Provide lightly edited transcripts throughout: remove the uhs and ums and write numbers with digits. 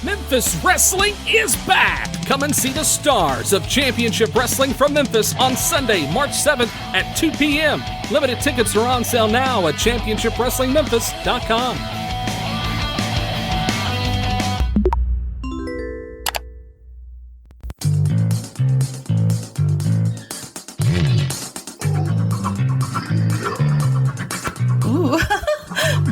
Memphis Wrestling is back! Come and see the stars of Championship Wrestling from Memphis on Sunday, March 7th at 2 p.m. Limited tickets are on sale now at championshipwrestlingmemphis.com.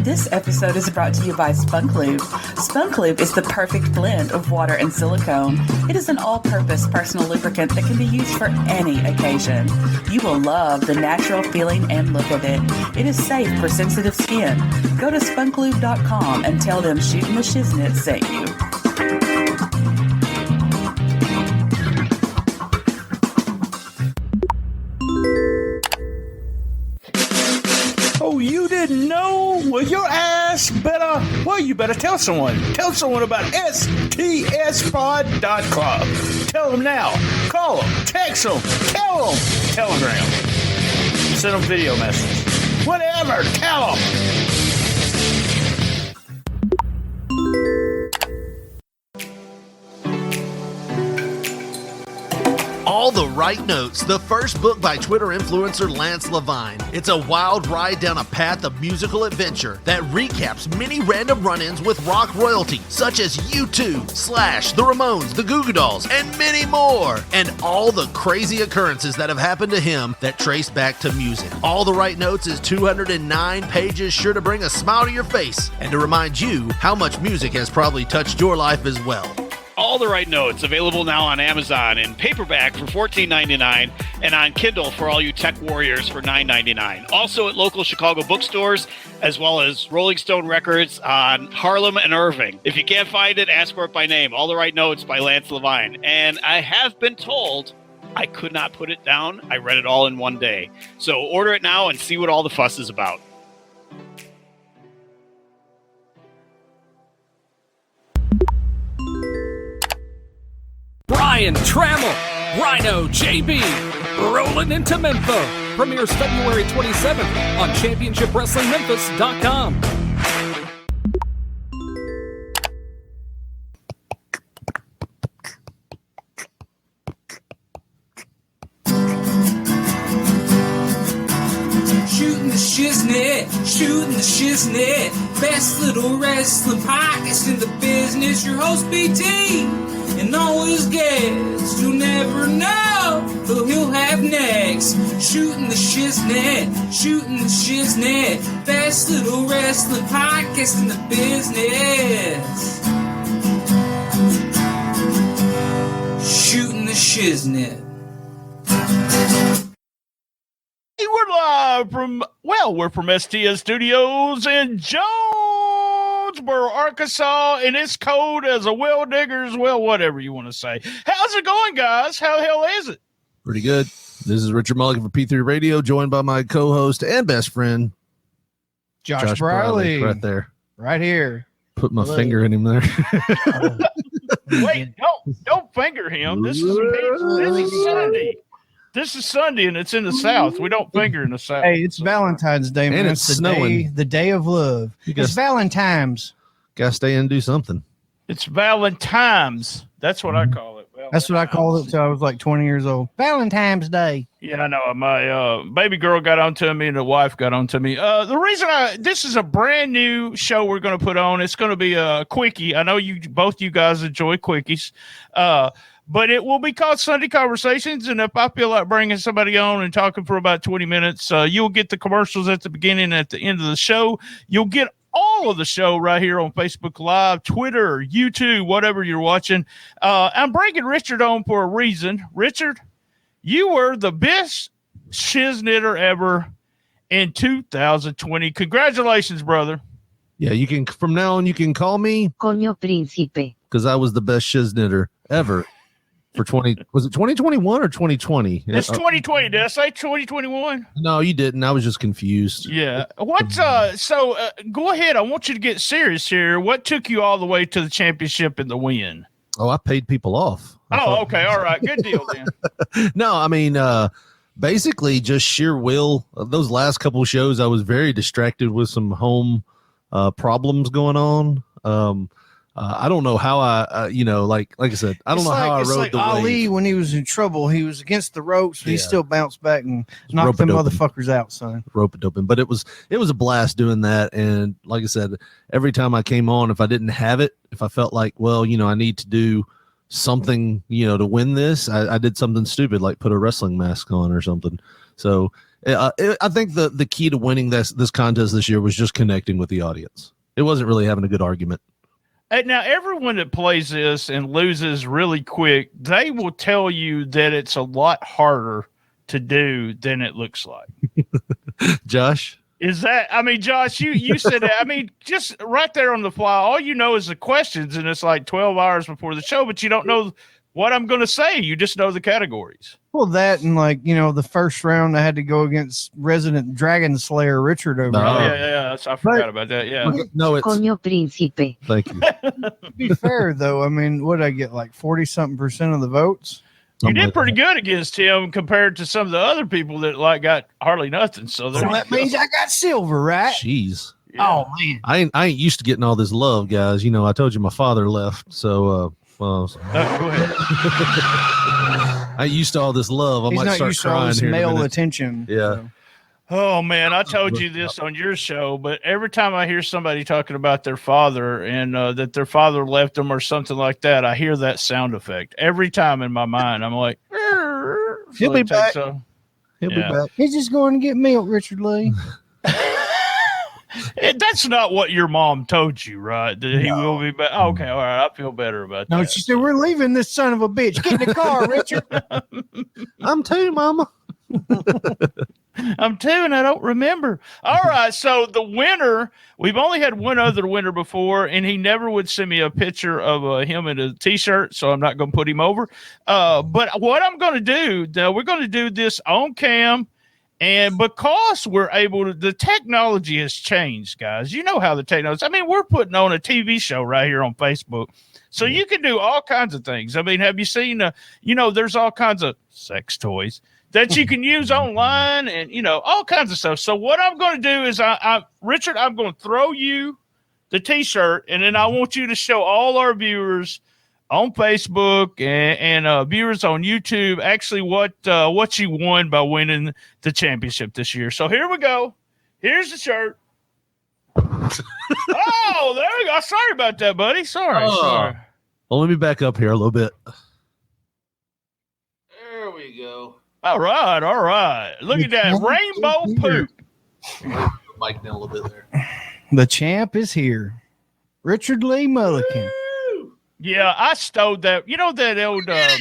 This episode is brought to you by Spunk Lube. Spunk Lube is the perfect blend of water and silicone. It is an all-purpose personal lubricant that can be used for any occasion. You will love the natural feeling and look of it. It is safe for sensitive skin. Go to spunklube.com and tell them Shootin The Shiznit sent you. Oh, you didn't know? Well, your ass better, you better tell someone. Tell someone about STSPOD.club. Tell them now. Call them. Text them. Tell them. Telegram. Send them video messages. Whatever. Tell them. All the Right Notes, the first book by Twitter influencer Lance Levine. It's a wild ride down a path of musical adventure that recaps many random run-ins with rock royalty, such as U2, Slash, the Ramones, the Goo Goo Dolls, and many more. And all the crazy occurrences that have happened to him that trace back to music. All the Right Notes is 209 pages, sure to bring a smile to your face and to remind you how much music has probably touched your life as well. All the Right Notes, available now on Amazon in paperback for $14.99 and on Kindle for all you tech warriors for $9.99. Also at local Chicago bookstores, as well as Rolling Stone Records on Harlem and Irving. If you can't find it, ask for it by name. All the Right Notes by Lance Levine. And I have been told I could not put it down. I read it all in one day. So order it now and see what all the fuss is about. Brian Tramel, Rhino JB, rolling into Memphis. Premieres February 27th on ChampionshipWrestlingMemphis.com. Shootin the Shiznit, Shootin the Shiznit, best little wrestling podcast in the business. Your host BT. And all his guests, you'll never know who he'll have next. Shootin the Shiznit, Shootin the Shiznit, best little wrestling podcast in the business. Shootin the Shiznit. We're from STS Studios in Jonesboro, Arkansas, and it's cold as a well digger's, whatever you want to say. How's it going, guys? How the hell is it? Pretty good. This is Richard Mulligan for P3 Radio, joined by my co-host and best friend, Josh Briley. Right there. Right here. Put my finger in him there. Wait, don't finger him. This is Sunday. This is Sunday, and it's in the South. We don't finger in the South. Hey, it's Valentine's Day, man. And it's snowing. The day of love. It's Valentine's. Gotta stay in and do something. It's Valentine's. That's what I call it. That's what I called it till I was like 20 years old. Valentine's Day. Yeah, I know. My baby girl got onto me, and the wife got onto me. The reason this is a brand new show we're going to put on. It's going to be a quickie. I know both you guys enjoy quickies. But it will be called Sunday Conversations, and if I feel like bringing somebody on and talking for about 20 minutes, you'll get the commercials at the beginning and at the end of the show. You'll get all of the show right here on Facebook Live, Twitter, YouTube, whatever you're watching. I'm bringing Richard on for a reason. Richard, you were the best Shizniter ever in 2020. Congratulations, brother. Yeah, you can, from now on, you can call me Coño Príncipe, because I was the best Shizniter ever. For 2021 or 2020? It's 2020. Did I say 2021? No, you didn't. I was just confused. Yeah. So go ahead. I want you to get serious here. What took you all the way to the championship and the win? Oh, I paid people off. Okay. All right. Good deal then. No, I mean, basically just sheer will. Those last couple of shows, I was very distracted with some home problems going on. I don't know how I, like I said, I don't know how I rode the Ali wave. when he was in trouble. He was against the ropes, but he still bounced back and knocked rope-a-doping. them motherfuckers out, son. Rope-a-doping. But it was a blast doing that. And like I said, every time I came on, if I didn't have it, if I felt like, well, I need to do something, to win this, I did something stupid, like put a wrestling mask on or something. So I think the key to winning this contest this year was just connecting with the audience. It wasn't really having a good argument. And now, everyone that plays this and loses really quick, they will tell you that it's a lot harder to do than it looks like. Josh? Is that, Josh, you said that, just right there on the fly, all you know is the questions, and it's like 12 hours before the show, but you don't know what I'm going to say. You just know the categories. Well, that and the first round I had to go against resident Dragon Slayer Richard over there. Yeah. I forgot about that. Yeah. No, it's Coño príncipe. thank you. To be fair, though, what did I get, like 40-something% of the votes? You did pretty good against him compared to some of the other people that got hardly nothing. So that means I got silver, right? Jeez. Yeah. Oh man, I ain't used to getting all this love, guys. I told you my father left, so go ahead. I ain't used to all this love. I he's might not start used to all crying this here in a male minute. attention. Yeah. So. Oh man, I told you this on your show, but every time I hear somebody talking about their father and that their father left them or something like that, I hear that sound effect every time in my mind. I'm like, He'll be back. He'll be back. He's just going to get milk, Richard Lee. That's not what your mom told you, right? That he will be back. Oh, okay, all right. I feel better about that. No, she said, we're leaving this son of a bitch. Get in the car, Richard. I'm too, Mama. I'm too, and I don't remember. All right, so the winner, we've only had one other winner before, and he never would send me a picture of him in a T-shirt, so I'm not going to put him over. But what I'm going to do, we're going to do this on cam, and because we're able to, the technology has changed, guys. You know how the technology, we're putting on a TV show right here on Facebook. So you can do all kinds of things. Have you seen, there's all kinds of sex toys that you can use online and, all kinds of stuff. So what I'm going to do is, Richard, I'm going to throw you the T-shirt, and then I want you to show all our viewers on Facebook and viewers on YouTube actually what you won by winning the championship this year. So here we go. Here's the shirt. Oh, there we go. Sorry about that, buddy. Sorry. Well, let me back up here a little bit. There we go. All right. Look at that rainbow poop. Mic down a little bit there. The champ is here. Richard Lee Mulligan. Yeah, I stole that. You know that old that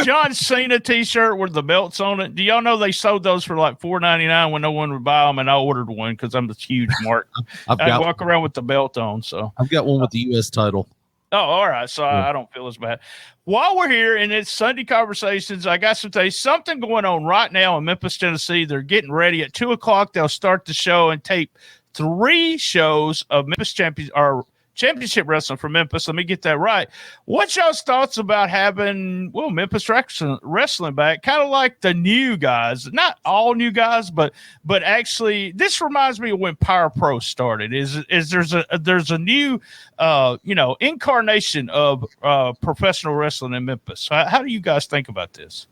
John Cena T-shirt with the belts on it. Do y'all know they sold those for like $4.99 when no one would buy them? And I ordered one because I'm this huge mark. I walk around with the belt on. So I've got one with the U.S. title. Oh, all right. So I don't feel as bad. While we're here and it's Sunday Conversations, I got something going on right now in Memphis, Tennessee. They're getting ready at 2:00. They'll start the show and tape 3 shows of Memphis Championship Wrestling for Memphis. Let me get that right. What's y'all's thoughts about having, Memphis wrestling back? Kind of like the new guys, not all new guys, but actually, this reminds me of when Power Pro started. There's a new, incarnation of professional wrestling in Memphis. How do you guys think about this?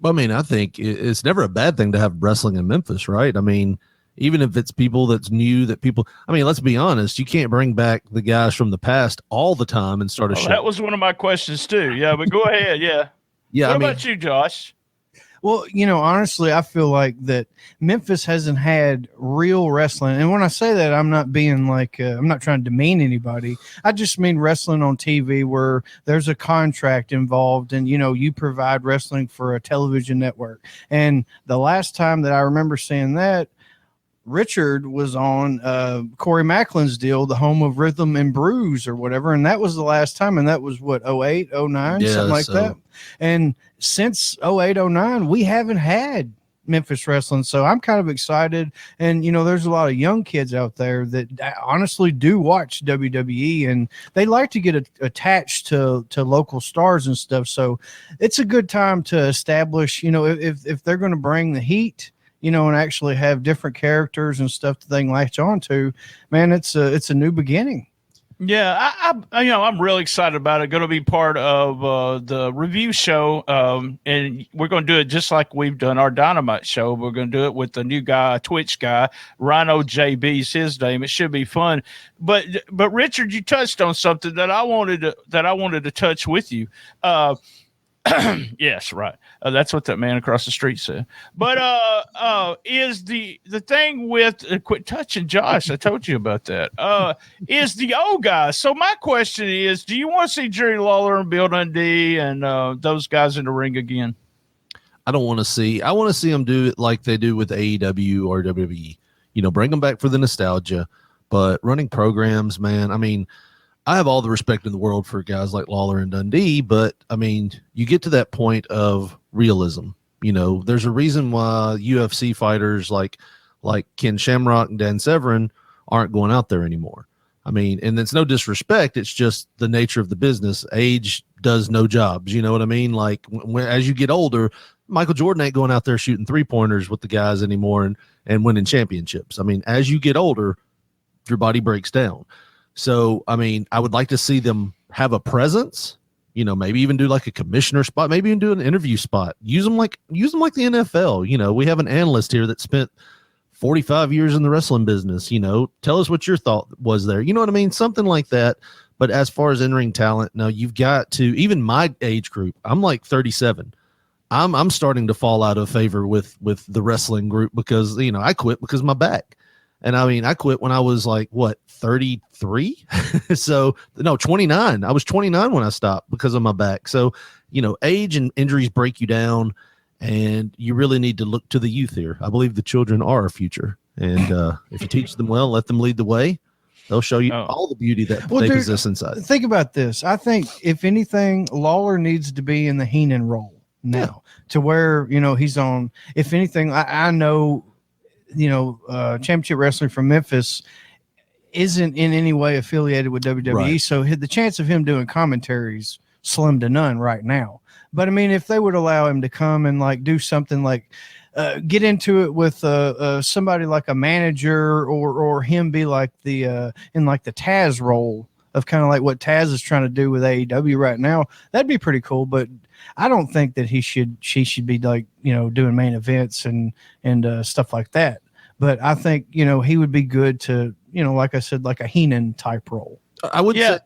I think it's never a bad thing to have wrestling in Memphis, right? Even if it's people that's new, let's be honest, you can't bring back the guys from the past all the time and start a show. That was one of my questions too. Yeah, but go ahead. Yeah. Yeah. What about you, Josh? Well, honestly, I feel like that Memphis hasn't had real wrestling. And when I say that, I'm not being like, I'm not trying to demean anybody. I just mean wrestling on TV where there's a contract involved and, you provide wrestling for a television network. And the last time that I remember seeing that, Richard was on Corey Macklin's deal, the Home of Rhythm and Brews or whatever. And that was the last time. And that was what, 08, 09, something like that. And since 08, 09, we haven't had Memphis wrestling. So I'm kind of excited. And, there's a lot of young kids out there that honestly do watch WWE and they like to get attached to local stars and stuff. So it's a good time to establish, if they're going to bring the heat, and actually have different characters and stuff that they can latch on to, man, it's a new beginning. Yeah, I'm really excited about it. Going to be part of the review show, and we're going to do it just like we've done our Dynamite show. We're going to do it with the new guy, Twitch guy, Rhino JB's his name. It should be fun. But Richard, you touched on something that I wanted to touch with you. Yes, right. That's what that man across the street said. But is the thing with quit touching Josh? I told you about that. Is the old guys. So my question is, do you want to see Jerry Lawler and Bill Dundee and those guys in the ring again? I don't want to see. I want to see them do it like they do with AEW or WWE. Bring them back for the nostalgia. But running programs, man. I mean, I have all the respect in the world for guys like Lawler and Dundee, but I mean, you get to that point of realism. There's a reason why UFC fighters like Ken Shamrock and Dan Severn aren't going out there anymore. I mean, and it's no disrespect. It's just the nature of the business. Age does no jobs. You know what I mean? Like as you get older, Michael Jordan ain't going out there shooting 3-pointers with the guys anymore and winning championships. I mean, as you get older, your body breaks down. So, I mean, I would like to see them have a presence, maybe even do like a commissioner spot, maybe even do an interview spot. Use them like the NFL. We have an analyst here that spent 45 years in the wrestling business. Tell us what your thought was there. You know what I mean? Something like that. But as far as in-ring talent, no, you've got to, even my age group, I'm like 37. I'm starting to fall out of favor with the wrestling group because, I quit because of my back. And I mean, I quit when I was like, 33? So, no, 29. I was 29 when I stopped because of my back. So, age and injuries break you down, and you really need to look to the youth here. I believe the children are our future. And if you teach them well, let them lead the way, they'll show you all the beauty that they possess inside. Think about this. I think, if anything, Lawler needs to be in the Heenan role now to where, he's on. If anything, I know, Championship Wrestling from Memphis isn't in any way affiliated with WWE. Right. So the chance of him doing commentaries slim to none right now. But I mean, if they would allow him to come and like do something like get into it with somebody like a manager or him be like the in like the Taz role of kind of like what Taz is trying to do with AEW right now, that'd be pretty cool. But I don't think that she should be like, doing main events and stuff like that. But I think, he would be good to, like I said, like a Heenan type role. I would say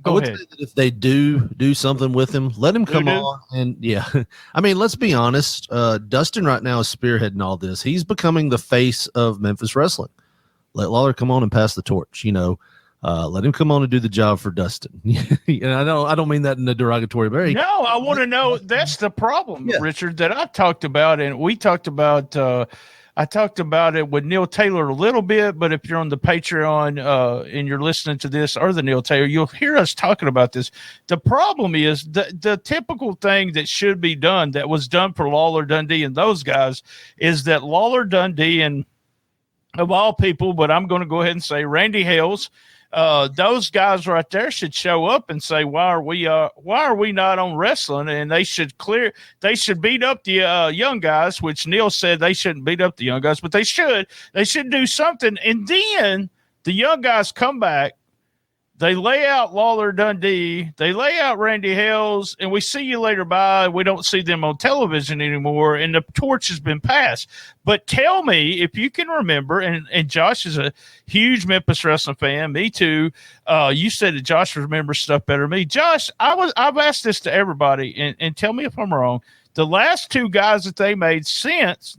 that if they do something with him, let him come on. And I mean, let's be honest. Dustin right now is spearheading all this. He's becoming the face of Memphis wrestling. Let Lawler come on and pass the torch, let him come on and do the job for Dustin. And I don't mean that in a derogatory way. No, I want to know. That's the problem, Richard, that I talked about. And we talked about, I talked about it with Neil Taylor a little bit, but if you're on the Patreon and you're listening to this or the Neil Taylor, you'll hear us talking about this. The problem is the typical thing that should be done that was done for Lawler, Dundee, and those guys is that Lawler, Dundee, and of all people, but I'm going to go ahead and say Randy Hales, those guys right there should show up and say, why are we not on wrestling? And they should beat up the young guys, which Neil said they shouldn't beat up the young guys, but they should do something. And then the young guys come back, they lay out Lawler, Dundee, they lay out Randy Hales, and we see you later bye. We don't see them on television anymore, and the torch has been passed. But tell me if you can remember, and Josh is a huge Memphis wrestling fan, me too. You said that Josh remembers stuff better than me. Josh, I've asked this to everybody, and tell me if I'm wrong. The last two guys that they made since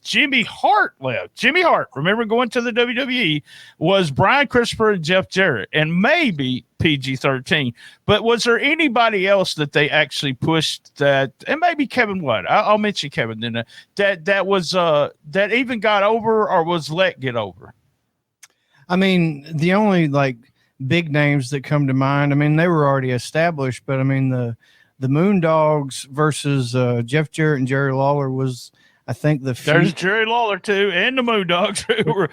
Jimmy Hart left. Jimmy Hart, remember going to the WWE, was Brian Christopher and Jeff Jarrett, and maybe PG-13. But was there anybody else that they actually pushed that, and maybe Kevin White? I'll mention Kevin then. That was that even got over or was let get over? I mean, the only like big names that come to mind, I mean, they were already established, but I mean the Moondogs versus Jeff Jarrett and Jerry Lawler was, I think, there's Jerry Lawler too, and the Moondogs who were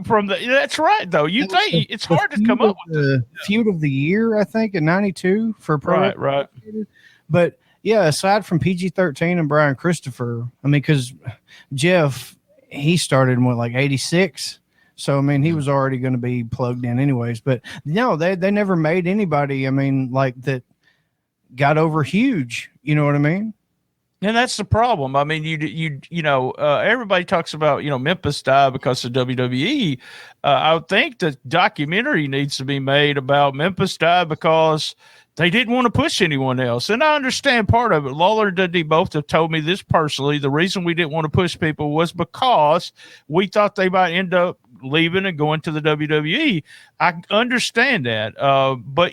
from the. That's right, though. You think it's hard to come up with the feud of the year, I think, in '92 for Pro. Right. But Yeah, aside from PG-13 and Brian Christopher, I mean, because Jeff, he started in like 86. So, I mean, he was already going to be plugged in anyways. But no, they never made anybody, I mean, like that got over huge. You know what I mean? And that's the problem. I mean, everybody talks about, Memphis died because of WWE. I would think the documentary needs to be made about Memphis died because they didn't want to push anyone else. And I understand part of it. Lawler and Dundee both have told me this personally. The reason we didn't want to push people was because we thought they might end up leaving and going to the WWE. I understand that. But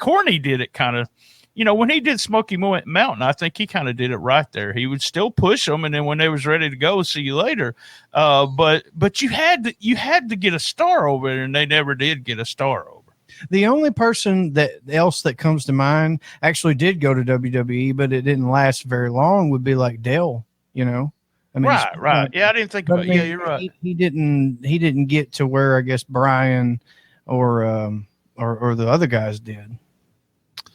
Corny did it kind of, when he did Smoky Mountain, I think he kind of did it right there. He would still push them, and then when they was ready to go, see you later. But you had to get a star over it, and they never did get a star over. The only person that comes to mind actually did go to WWE, but it didn't last very long. Would be like Dale, I mean, right. Yeah, I didn't think about. Yeah, you're right. He didn't get to where I guess Brian or the other guys did.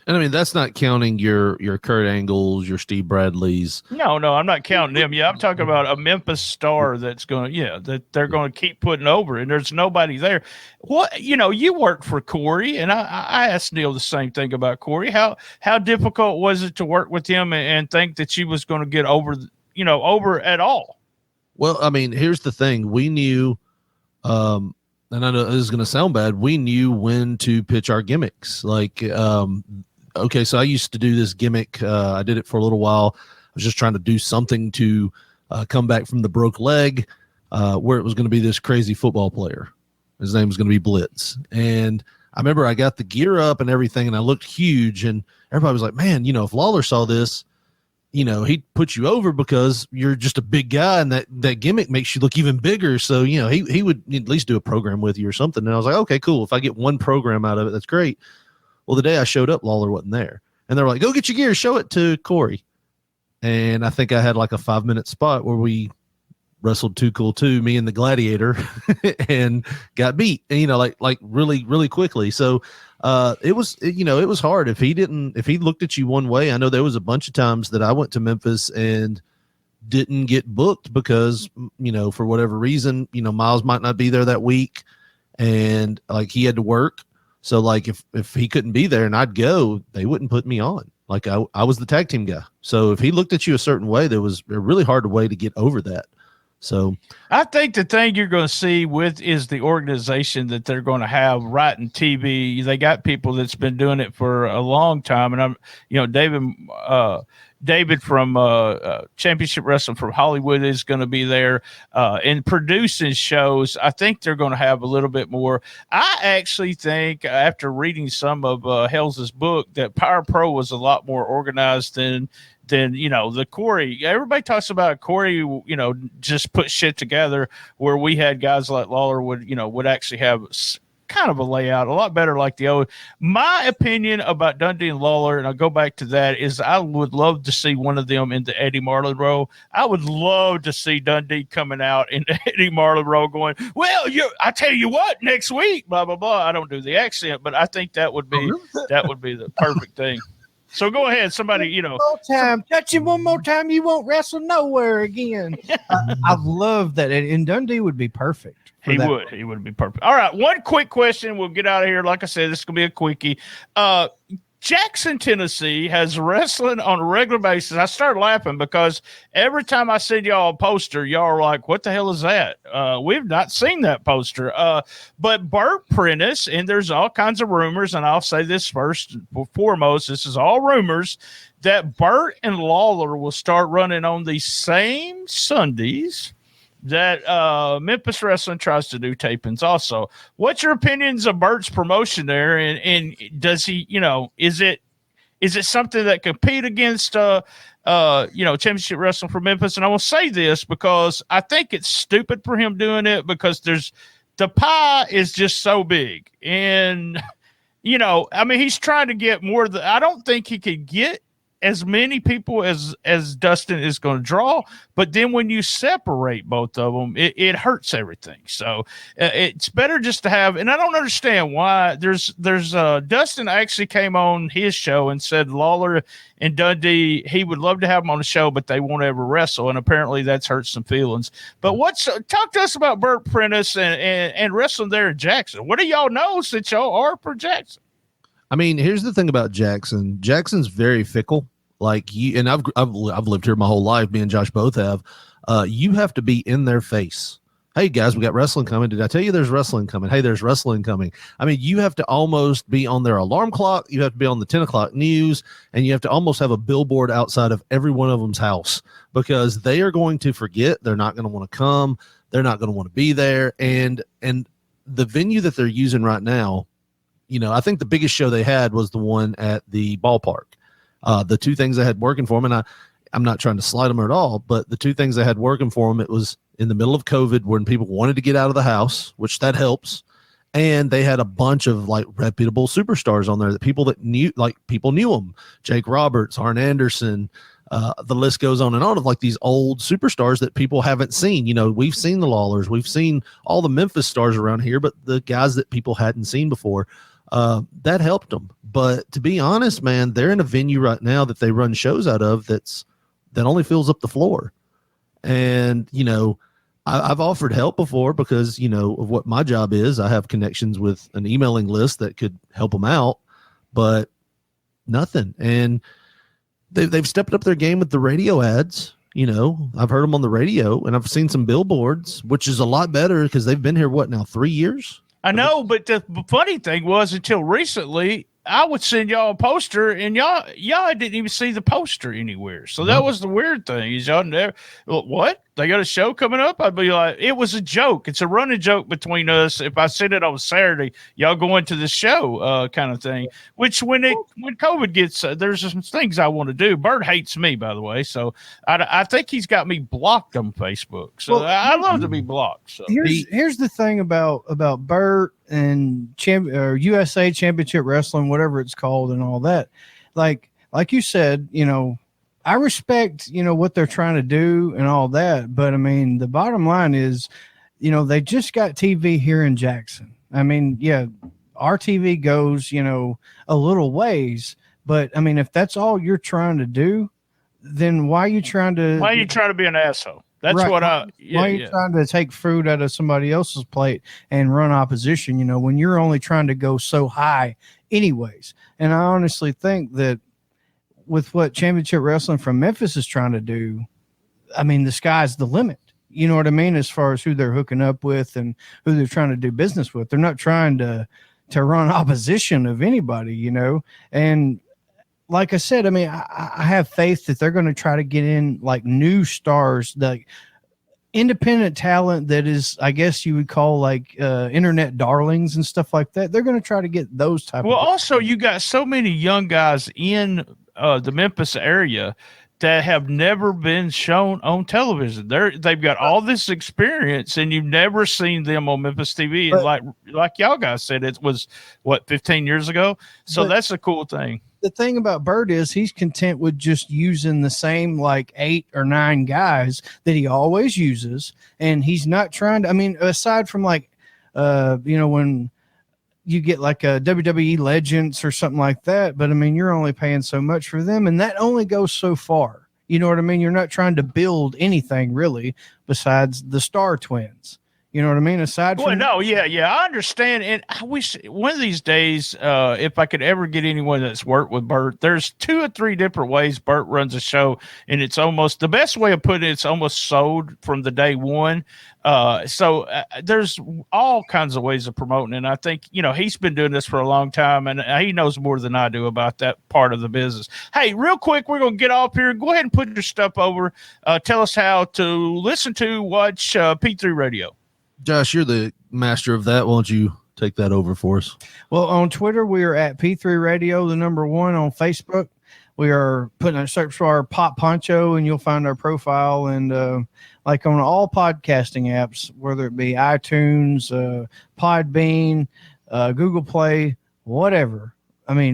And I mean, that's not counting your Kurt Angles, your Steve Bradleys. No, I'm not counting them. Yeah, I'm talking about a Memphis star that's going to, that they're going to keep putting over, and there's nobody there. What, you worked for Corey, and I asked Neil the same thing about Corey. How difficult was it to work with him and think that she was going to get over, over at all? Well, I mean, here's the thing. We knew, and I know this is going to sound bad, we knew when to pitch our gimmicks. Like, okay, so I used to do this gimmick. I did it for a little while. I was just trying to do something to come back from the broke leg, where it was going to be this crazy football player. His name was going to be Blitz. And I remember I got the gear up and everything, and I looked huge. And everybody was like, man, if Lawler saw this, he'd put you over because you're just a big guy, and that gimmick makes you look even bigger. So, he would at least do a program with you or something. And I was like, okay, cool. If I get one program out of it, that's great. Well, the day I showed up, Lawler wasn't there. And they were like, go get your gear, show it to Corey. And I think I had like a 5-minute spot where we wrestled Too Cool 2, me and the Gladiator, and got beat, and, like really, really quickly. So it was hard. If he looked at you one way, I know there was a bunch of times that I went to Memphis and didn't get booked because, for whatever reason, Miles might not be there that week, and like he had to work. So like if he couldn't be there and I'd go, they wouldn't put me on. Like I was the tag team guy. So if he looked at you a certain way, there was a really hard way to get over that. So I think the thing you're going to see is the organization that they're going to have writing TV. They got people that's been doing it for a long time. And David from Championship Wrestling from Hollywood is going to be there and producing shows. I think they're going to have a little bit more. I actually think after reading some of Hell's book that Power Pro was a lot more organized than the Corey. Everybody talks about Corey, just put shit together, where we had guys like Lawler would actually have kind of a layout a lot better like the old. My opinion about Dundee and Lawler, and I'll go back to that, is I would love to see one of them in the Eddie Marlin role. I would love to see Dundee coming out in the Eddie Marlin role going, well, I tell you what, next week, blah, blah, blah. I don't do the accent, but I think that would be the perfect thing. So go ahead, somebody, touch him one more time, you won't wrestle nowhere again. I love that, and Dundee would be perfect. He would be perfect. All right, one quick question. We'll get out of here. Like I said, this is gonna be a quickie. Jackson, Tennessee has wrestling on a regular basis. I started laughing because every time I send y'all a poster, y'all are like, what the hell is that? We've not seen that poster. But Burt Prentice, and there's all kinds of rumors, and I'll say this first and foremost, this is all rumors, that Burt and Lawler will start running on the same Sundays that Memphis Wrestling tries to do tapings also. What's your opinions of Burt's promotion there? And does he, is it something that compete against, Championship Wrestling for Memphis? And I will say this because I think it's stupid for him doing it because the pie is just so big. And, he's trying to get more I don't think he could get as many people as Dustin is going to draw, but then when you separate both of them, it hurts everything. So it's better just to have. And I don't understand why there's Dustin actually came on his show and said Lawler and Dundee, he would love to have them on the show, but they won't ever wrestle, and apparently that's hurt some feelings. But talk to us about Bert Prentice and wrestling there in Jackson. What do y'all know since y'all are for Jackson? I mean, here's the thing about Jackson. Jackson's very fickle. Like you, and I've lived here my whole life. Me and Josh both have. You have to be in their face. Hey guys, we got wrestling coming. Did I tell you there's wrestling coming? Hey, there's wrestling coming. I mean, you have to almost be on their alarm clock. You have to be on the 10 o'clock news, and you have to almost have a billboard outside of every one of them's house, because they are going to forget. They're not going to want to come. They're not going to want to be there. And the venue that they're using right now, you know, I think the biggest show they had was the one at the ballpark. The two things they had working for them, and I'm not trying to slide them at all, but the two things they had working for them, it was in the middle of COVID when people wanted to get out of the house, which that helps. And they had a bunch of like reputable superstars on there that people knew them. Jake Roberts, Arn Anderson, the list goes on and on of like these old superstars that people haven't seen. You know, we've seen the Lawlers, we've seen all the Memphis stars around here, but the guys that people hadn't seen before, that helped them. But to be honest, man, they're in a venue right now that they run shows out of that only fills up the floor. And, you know, I've offered help before because, you know, of what my job is. I have connections with an emailing list that could help them out, but nothing. And they've stepped up their game with the radio ads. You know, I've heard them on the radio, and I've seen some billboards, which is a lot better because they've been here, 3 years? I know, but the funny thing was, until recently, I would send y'all a poster, and y'all didn't even see the poster anywhere. So that was the weird thing. Is y'all never, what? They got a show coming up? I'd be like, it was a joke. It's a running joke between us. If I said it on Saturday, y'all going to the show, kind of thing. Which when COVID gets, there's some things I want to do. Bert hates me, by the way, so I think he's got me blocked on Facebook. So I love to be blocked. So here's the thing about Bert and USA Championship Wrestling, whatever it's called, and all that. Like you said, you know, I respect, you know, what they're trying to do and all that. But I mean, the bottom line is, you know, they just got TV here in Jackson. I mean, yeah, our TV goes, you know, a little ways, but I mean, if that's all you're trying to do, then why are you trying to be an asshole? That's right. what why are you trying to take food out of somebody else's plate and run opposition, you know, when you're only trying to go so high anyways? And I honestly think that with what Championship Wrestling from Memphis is trying to do, I mean, the sky's the limit. You know what I mean? As far as who they're hooking up with and who they're trying to do business with. They're not trying to run opposition of anybody, you know? And like I said, I mean, I have faith that they're going to try to get in like new stars, like independent talent that is, I guess you would call like internet darlings and stuff like that. They're going to try to get those type of also you got so many young guys in the Memphis area that have never been shown on television. They've got all this experience, and you've never seen them on Memphis TV. And like y'all guys said, it was 15 years ago. So that's a cool thing. The thing about Bert is he's content with just using the same like 8 or 9 guys that he always uses, and he's not trying to. I mean, aside from like, you know, when you get like a WWE Legends or something like that, but I mean, you're only paying so much for them, and that only goes so far. You know what I mean? You're not trying to build anything really besides the Star Twins. You know what I mean? Aside from I understand. And I wish one of these days, if I could ever get anyone that's worked with Bert, there's 2 or 3 different ways Bert runs a show, and it's almost the best way of putting it. It's almost sold from the day one. So there's all kinds of ways of promoting, and I think, you know, he's been doing this for a long time, and he knows more than I do about that part of the business. Hey, real quick, we're gonna get off here. Go ahead and put your stuff over. Tell us how to listen to watch P3 Radio. Josh, you're the master of that. Why don't you take that over for us? Well, on Twitter, we are at P3RADIO, the number 1. On Facebook, we are putting a search for our Pop Poncho, and you'll find our profile. And like on all podcasting apps, whether it be iTunes, Podbean, Google Play, whatever,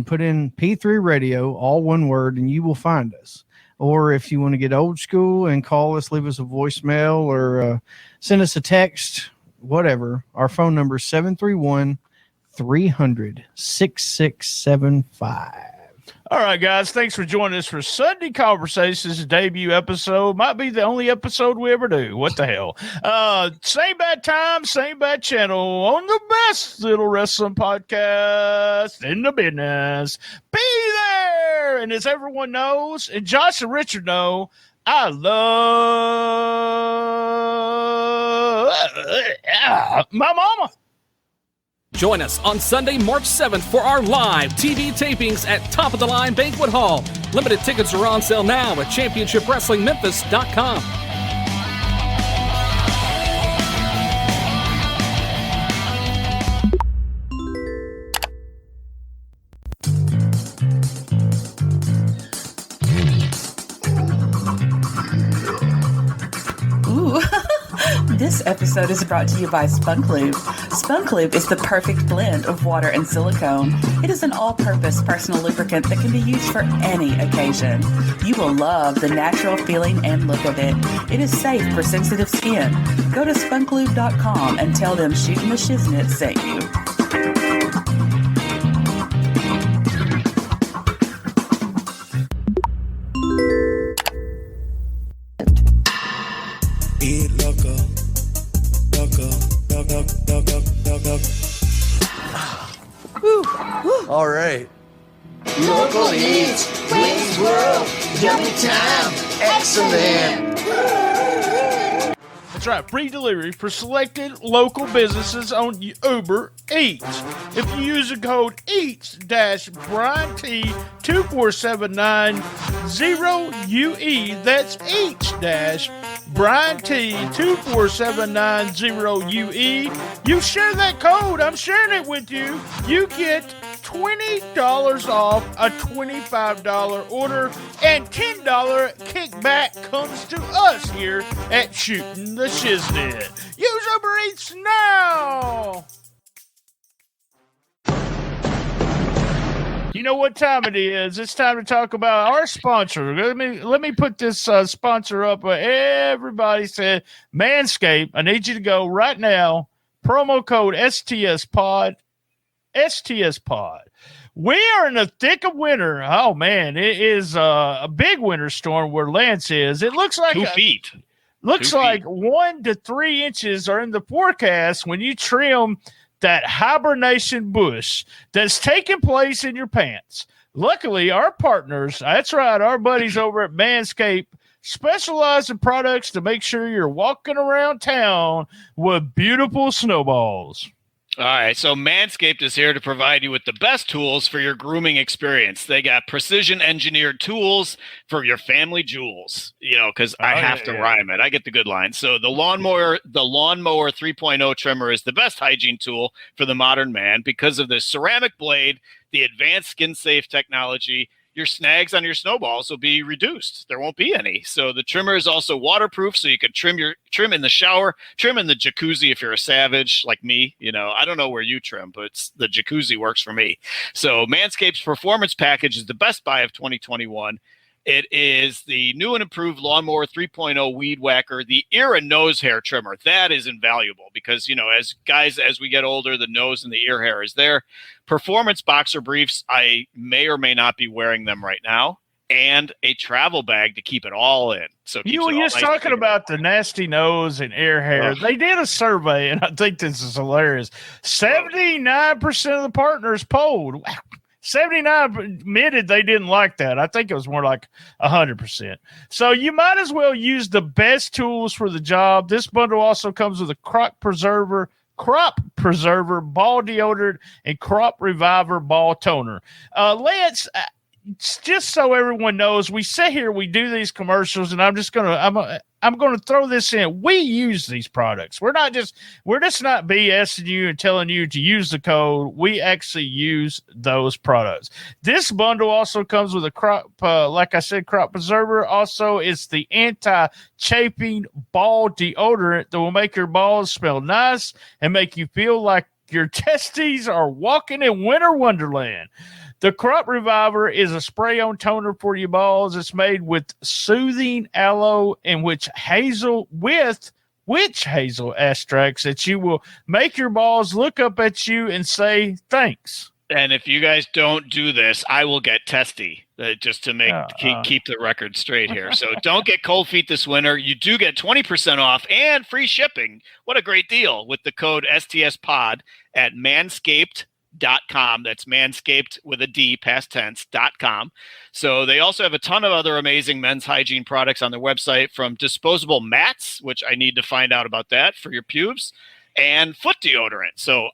put in P3 Radio, all one word, and you will find us. Or if you want to get old school and call us, leave us a voicemail or send us a text, whatever. Our phone number is 731-300-6675. All right, guys. Thanks for joining us for Sunday Conversations debut episode. Might be the only episode we ever do. What the hell? Same bad time, same bad channel on the best little wrestling podcast in the business. Be there. And as everyone knows, and Josh and Richard know, I love my mama. Join us on Sunday, March 7th for our live TV tapings at Top of the Line Banquet Hall. Limited tickets are on sale now at ChampionshipWrestlingMemphis.com. This episode is brought to you by Spunk Lube. Spunk Lube is the perfect blend of water and silicone. It is an all-purpose personal lubricant that can be used for any occasion. You will love the natural feeling and look of it. It is safe for sensitive skin. Go to spunklube.com and tell them Shootin The Shiznit sent you. All right. Local Eats, Wings World, Yummy Time, excellent. That's right, free delivery for selected local businesses on Uber Eats. If you use the code EATS-BrianT24790UE, that's EATS-BrianT24790UE, you share that code, I'm sharing it with you, you get $20 off a $25 order, and $10 kickback comes to us here at Shootin The Shiznit. Use Uber Eats now! You know what time it is. It's time to talk about our sponsor. Let me put this sponsor up. Everybody said, Manscaped, I need you to go right now. Promo code STSPOD. STSPOD. We are in the thick of winter. Oh, man. It is a big winter storm where Lance is. It looks like 2 feet. Looks like 1 to 3 inches are in the forecast when you trim that hibernation bush that's taking place in your pants. Luckily, our partners, that's right, our buddies over at Manscaped, specialize in products to make sure you're walking around town with beautiful snowballs. All right, so Manscaped is here to provide you with the best tools for your grooming experience. They got precision engineered tools for your family jewels, because I have to rhyme it. I get the good line. So the lawnmower 3.0 trimmer is the best hygiene tool for the modern man because of the ceramic blade, the advanced skin-safe technology. Your snags on your snowballs will be reduced. There won't be any. So the trimmer is also waterproof, so you can trim in the shower, trim in the jacuzzi if you're a savage like me. I don't know where you trim, but the jacuzzi works for me. So Manscaped's Performance Package is the best buy of 2021. It is the new and improved Lawnmower 3.0 Weed Whacker, the ear and nose hair trimmer. That is invaluable because, as we get older, the nose and the ear hair is there. Performance boxer briefs, I may or may not be wearing them right now, and a travel bag to keep it all in. So you were just talking about the nasty nose and ear hair. They did a survey, and I think this is hilarious. 79% of the partners polled. Wow. 79 admitted they didn't like that. I think it was more like 100%. So you might as well use the best tools for the job. This bundle also comes with a crop preserver, ball deodorant, and crop reviver ball toner. Lance, just so everyone knows, we sit here, we do these commercials, and I'm going to throw this in. We use these products. We're just not BSing you and telling you to use the code. We actually use those products. This bundle also comes with a crop preserver. Also, it's the anti-chafing ball deodorant that will make your balls smell nice and make you feel like your testes are walking in winter wonderland. The Crop Reviver is a spray-on toner for your balls. It's made with soothing aloe and witch hazel extracts that you will make your balls look up at you and say thanks. And if you guys don't do this, I will get testy, just to keep the record straight here. So don't get cold feet this winter. You do get 20% off and free shipping. What a great deal with the code STSPOD at manscaped.com. That's manscaped with a D, past tense.com. So they also have a ton of other amazing men's hygiene products on their website, from disposable mats, which I need to find out about that for your pubes, and foot deodorant. So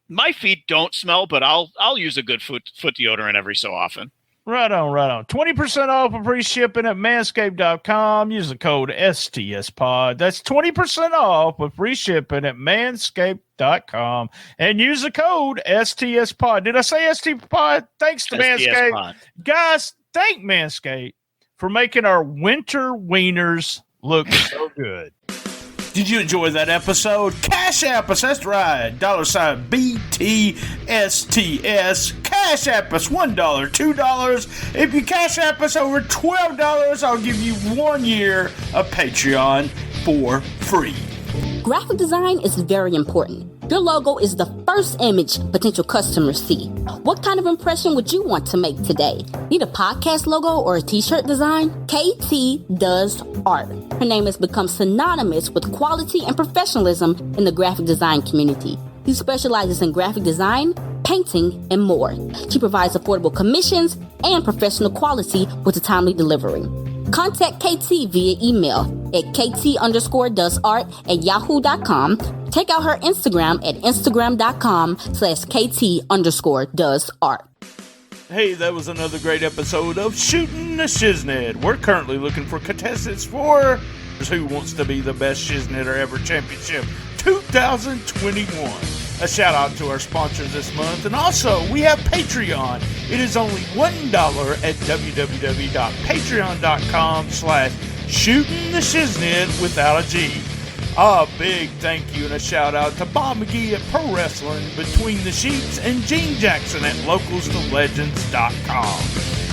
my feet don't smell, but I'll use a good foot deodorant every so often. Right on. 20% off and free shipping at manscaped.com. Use the code STSPOD. That's 20% off with free shipping at manscaped.com. And use the code STSPOD. Did I say STSPOD? Thanks to Manscaped. Pod. Guys, thank Manscaped for making our winter wieners look so good. Did you enjoy that episode? Cash App us, that's right. $BTSTS. Cash App us $1, $2. If you Cash App us over $12, I'll give you 1 year of Patreon for free. Graphic design is very important. Your logo is the first image potential customers see. What kind of impression would you want to make today? Need a podcast logo or a t-shirt design? KT does art. Her name has become synonymous with quality and professionalism in the graphic design community. She specializes in graphic design, painting, and more. She provides affordable commissions and professional quality with a timely delivery. Contact KT via email at kt_doesart@yahoo.com. Check out her Instagram at instagram.com/kt_doesart. Hey, that was another great episode of Shootin' the Shiznit. We're currently looking for contestants for Who Wants to Be the Best Shizniter Ever Championship 2021. A shout out to our sponsors this month. And also, we have Patreon. It is only $1 at www.patreon.com/shootintheshiznit without a G. A big thank you and a shout out to Bob McGee at Pro Wrestling Between the Sheets and Gene Jackson at localstolegends.com.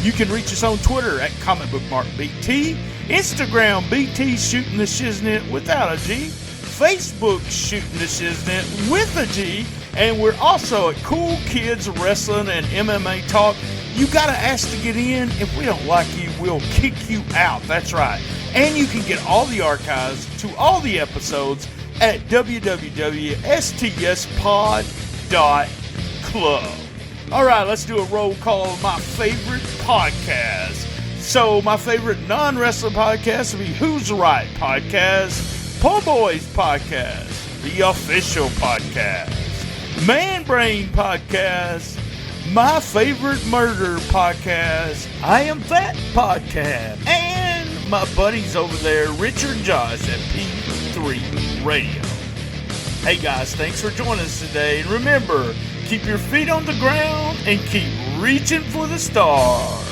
You can reach us on Twitter at comicbookmarkbt, Instagram BT Shootin' the Shiznit without a G, Facebook Shootin' the Shiznit with a G, and we're also at Cool Kids Wrestling and MMA Talk. You gotta ask to get in. If we don't like you, we'll kick you out. That's right. And you can get all the archives to all the episodes at www.stspod.club. All right, let's do a roll call of my favorite podcast. So my favorite non-wrestling podcast would be Who's Right Podcast, Po Boys Podcast, The Official Podcast, Man Brain Podcast, My Favorite Murder Podcast, I Am Fat Podcast, and my buddies over there, Richard and Josh at P3 Radio. Hey guys, thanks for joining us today. And remember, keep your feet on the ground and keep reaching for the stars.